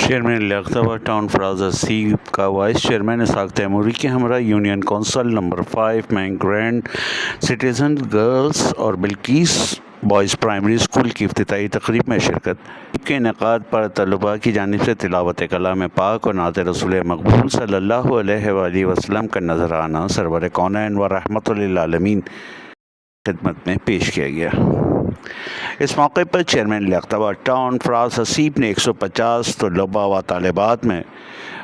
Chairman لیاقت town فراز حسیب کا vice chairman اسحاق تیموری کے ہمراہ یونین کونسل نمبر 5 میں گرینڈ سٹیزن گرلز اور بلقیس بوائز پرائمری اسکول کی افتتاحی تقریب میں شرکت کے انعقاد پر طلباء کی جانب سے تلاوت کلام پاک اور نعت رسول مقبول صلی اللہ علیہ وآلہ وسلم کا نذرانہ سرور کونین و رحمت للعالمین خدمت میں پیش کیا گیا۔ اس موقع پر چیئرمین لیاقت ٹاؤن فراز حسیب نے 150 طلباء و طالبات میں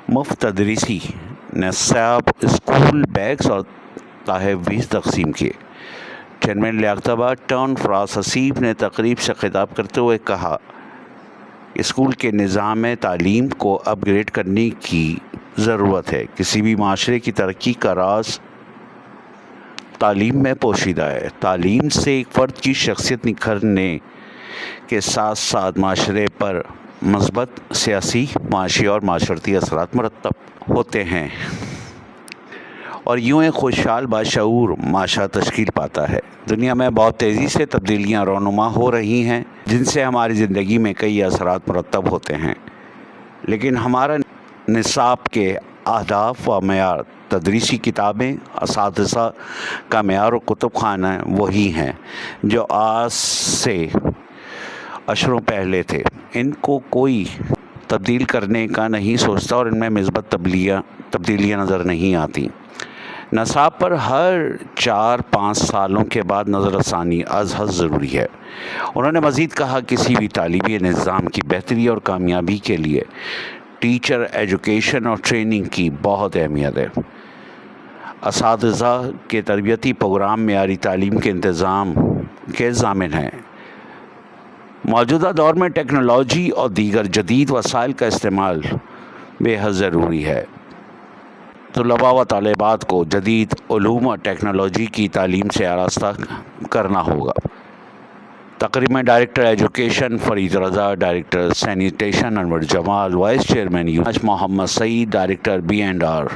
مفت تدریسی نصاب اسکول بیگز اور تحائف تقسیم کیے۔ چیئرمین لیاقت ٹاؤن فراز حسیب نے تقریب سے خطاب کرتے ہوئے کہا، اسکول کے نظام تعلیم کو اپ گریڈ کرنے کی ضرورت ہے۔ کسی بھی معاشرے کی ترقی کا راز تعلیم میں پوشیدہ ہے۔ تعلیم سے ایک فرد کی شخصیت نکھرنے کے ساتھ ساتھ معاشرے پر مثبت سیاسی، معاشی اور معاشرتی اثرات مرتب ہوتے ہیں اور یوں ایک خوشحال باشعور معاشرہ تشکیل پاتا ہے۔ دنیا میں بہت تیزی سے تبدیلیاں رونما ہو رہی ہیں جن سے ہماری زندگی میں کئی اثرات مرتب ہوتے ہیں، لیکن ہمارا نصاب کے اہداف و معیار، تدریسی کتابیں، اساتذہ کا معیار و کتب خانہ وہی ہیں جو آج سے عشروں پہلے تھے۔ ان کو کوئی تبدیل کرنے کا نہیں سوچتا اور ان میں مثبت تبدیلیاں نظر نہیں آتی۔ نصاب پر ہر 4-5 سالوں کے بعد نظر ثانی از حد ضروری ہے۔ انہوں نے مزید کہا، کسی بھی تعلیمی نظام کی بہتری اور کامیابی کے لیے ٹیچر ایجوکیشن اور ٹریننگ کی بہت اہمیت ہے۔ اساتذہ کے تربیتی پروگرام معیاری تعلیم کے انتظام کے ضامن ہیں۔ موجودہ دور میں ٹیکنالوجی اور دیگر جدید وسائل کا استعمال بے حد ضروری ہے۔ طلباء و طالبات کو جدید علوم اور ٹیکنالوجی کی تعلیم سے آراستہ کرنا ہوگا۔ تقریب میں director education Farid Raza, director sanitation Anwar Jamal, vice chairman Muhammad Saeed, director B&R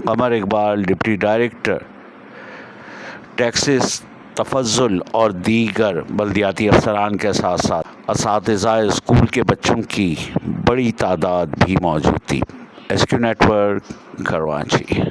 Qamar Iqbal, deputy director taxes Tafazzul اور دیگر بلدیاتی افسران کے ساتھ ساتھ اساتذہ اسکول کے بچوں کی بڑی تعداد بھی موجود تھی۔ SQ network, Karachi.